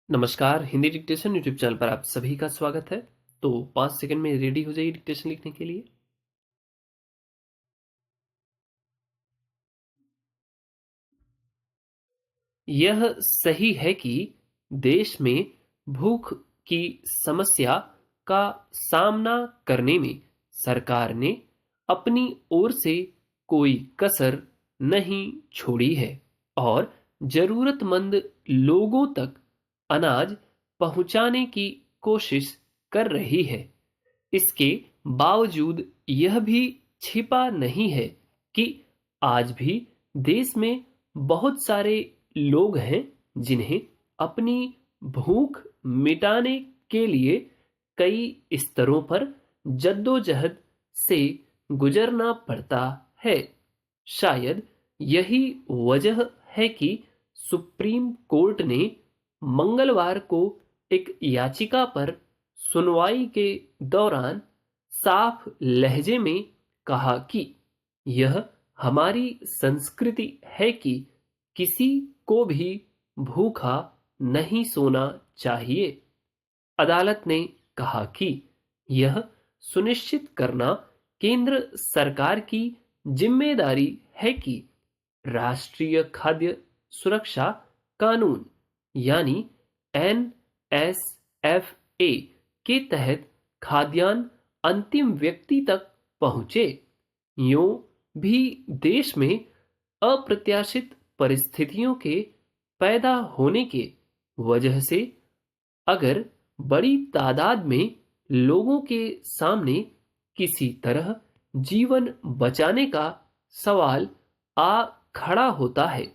नमस्कार, Hindi dictation YouTube channel पर आप सभी का स्वागत है। तो 5 सेकंड में रेडी हो जाइए डिक्टेशन लिखने के लिए। यह सही है कि देश में भूख की समस्या का सामना करने में सरकार ने अपनी ओर से कोई कसर नहीं छोड़ी है और जरूरतमंद लोगों तक अनाज पहुंचाने की कोशिश कर रही है। इसके बावजूद यह भी छिपा नहीं है कि आज भी देश में बहुत सारे लोग हैं जिन्हें अपनी भूख मिटाने के लिए कई स्तरों पर जद्दोजहद से गुजरना पड़ता है। शायद यही वजह है कि सुप्रीम कोर्ट ने मंगलवार को एक याचिका पर सुनवाई के दौरान साफ लहजे में कहा कि यह हमारी संस्कृति है कि किसी को भी भूखा नहीं सोना चाहिए। अदालत ने कहा कि यह सुनिश्चित करना केंद्र सरकार की जिम्मेदारी है कि राष्ट्रीय खाद्य सुरक्षा कानून यानी NSFA के तहत खाद्यान्न अंतिम व्यक्ति तक पहुंचे। यूं भी देश में अप्रत्याशित परिस्थितियों के पैदा होने के वजह से अगर बड़ी तादाद में लोगों के सामने किसी तरह जीवन बचाने का सवाल आ खड़ा होता है,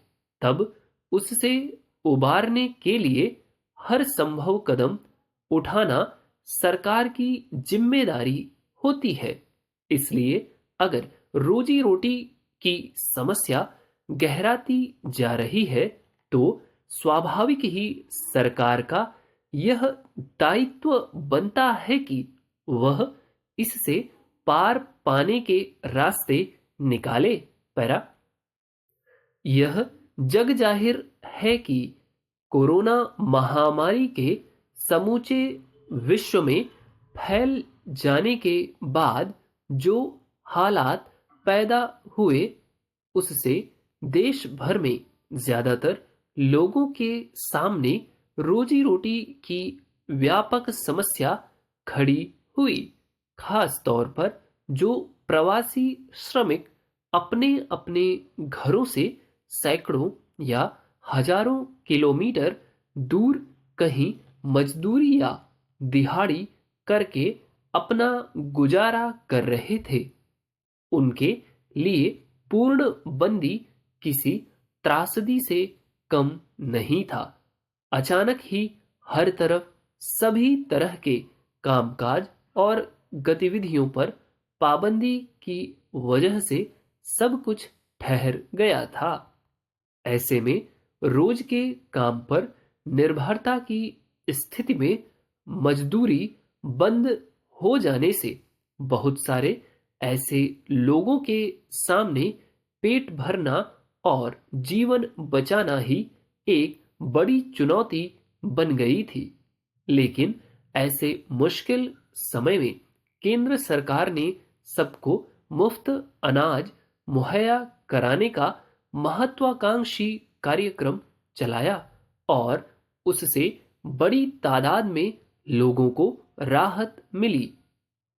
तब उससे उबारने के लिए हर संभव कदम उठाना सरकार की जिम्मेदारी होती है। इसलिए अगर रोजी रोटी की समस्या गहराती जा रही है, तो स्वाभाविक ही सरकार का यह दायित्व बनता है कि वह इससे पार पाने के रास्ते निकाले। पैरा यह जग जाहिर है कि कोरोना महामारी के समूचे विश्व में फैल जाने के बाद जो हालात पैदा हुए, उससे देश भर में ज्यादातर लोगों के सामने रोजी रोटी की व्यापक समस्या खड़ी हुई। खास तौर पर जो प्रवासी श्रमिक अपने अपने घरों से सैकड़ों या हजारों किलोमीटर दूर कहीं मजदूरी या दिहाड़ी करके अपना गुजारा कर रहे थे, उनके लिए पूर्ण बंदी किसी त्रासदी से कम नहीं था। अचानक ही हर तरफ सभी तरह के कामकाज और गतिविधियों पर पाबंदी की वजह से सब कुछ ठहर गया था। ऐसे में रोज के काम पर निर्भरता की स्थिति में मजदूरी बंद हो जाने से बहुत सारे ऐसे लोगों के सामने पेट भरना और जीवन बचाना ही एक बड़ी चुनौती बन गई थी। लेकिन ऐसे मुश्किल समय में केंद्र सरकार ने सबको मुफ्त अनाज मुहैया कराने का महत्वाकांक्षी कार्यक्रम चलाया और उससे बड़ी तादाद में लोगों को राहत मिली।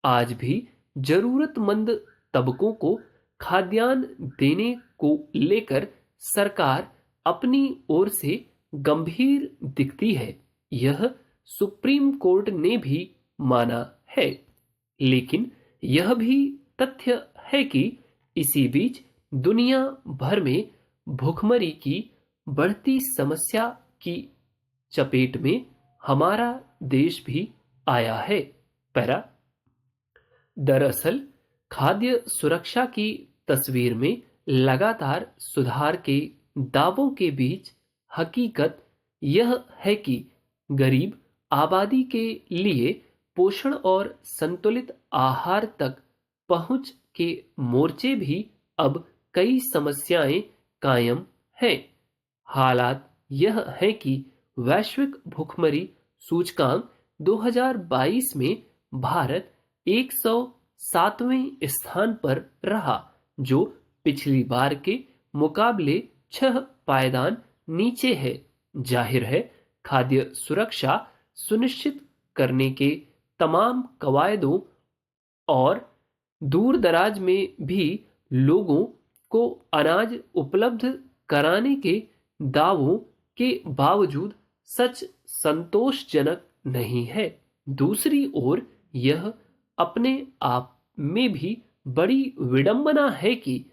आज भी जरूरतमंद तबकों को खाद्यान्न देने को लेकर सरकार अपनी ओर से गंभीर दिखती है, यह सुप्रीम कोर्ट ने भी माना है। लेकिन यह भी तथ्य है कि इसी बीच दुनिया भर में भुखमरी की बढ़ती समस्या की चपेट में हमारा देश भी आया है। पैरा दरअसल खाद्य सुरक्षा की तस्वीर में लगातार सुधार के दावों के बीच हकीकत यह है कि गरीब आबादी के लिए पोषण और संतुलित आहार तक पहुंच के मोर्चे भी अब कई समस्याएं कायम हैं। हालात यह है कि वैश्विक भुखमरी सूचकांक 2022 में भारत 107वें स्थान पर रहा, जो पिछली बार के मुकाबले 6 पायदान नीचे है। जाहिर है, खाद्य सुरक्षा सुनिश्चित करने के तमाम कवायदों और दूर दराज में भी लोगों को अनाज उपलब्ध कराने के दावों के बावजूद सच संतोषजनक नहीं है। दूसरी ओर यह अपने आप में भी बड़ी विडंबना है कि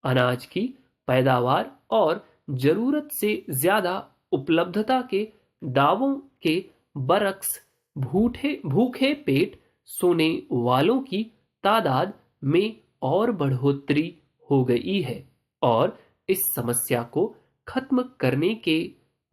अनाज की पैदावार और जरूरत से ज्यादा उपलब्धता के दावों के बरक्स भूखे पेट सोने वालों की तादाद में और बढ़ोतरी हो गई है और इस समस्या को खत्म करने के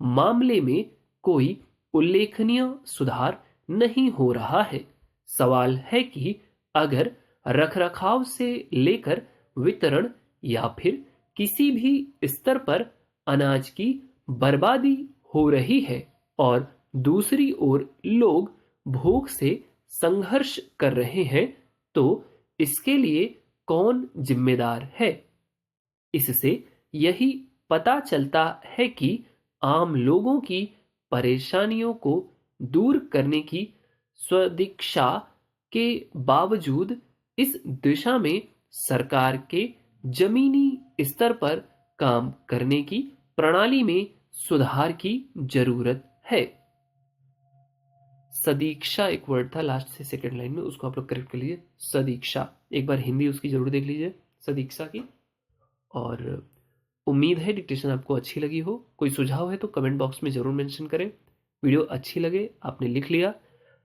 मामले में कोई उल्लेखनीय सुधार नहीं हो रहा है। सवाल है कि अगर रखरखाव से लेकर वितरण या फिर किसी भी स्तर पर अनाज की बर्बादी हो रही है और दूसरी ओर लोग भूख से संघर्ष कर रहे हैं, तो इसके लिए कौन जिम्मेदार है? इससे यही पता चलता है कि आम लोगों की परेशानियों को दूर करने की सदिच्छा के बावजूद इस दिशा में सरकार के जमीनी स्तर पर काम करने की प्रणाली में सुधार की जरूरत है। सदीक्षा एक वर्ड था लास्ट से सेकंड लाइन में, उसको आप लोग करेक्ट कर लीजिए। सदीक्षा, एक बार हिंदी उसकी जरूर देख लीजिए सदीक्षा की। और उम्मीद है डिक्टेशन आपको अच्छी लगी हो। कोई सुझाव है तो कमेंट बॉक्स में जरूर मेंशन करें। वीडियो अच्छी लगे, आपने लिख लिया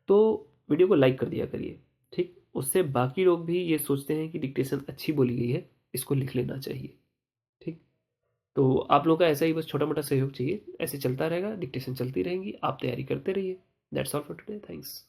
तो वीडियो को लाइक कर दिया करिए, ठीक। उससे बाकी लोग भी ये सोचते हैं कि डिक्टेशन अच्छी बोली गई है, इसको लिख लेना चाहिए, ठीक। तो आप लोग का ऐसा ही बस छोटा मोटा सहयोग चाहिए, ऐसे चलता रहेगा, डिक्टेशन चलती रहेंगी, आप तैयारी करते रहिए। That's all for today, thanks.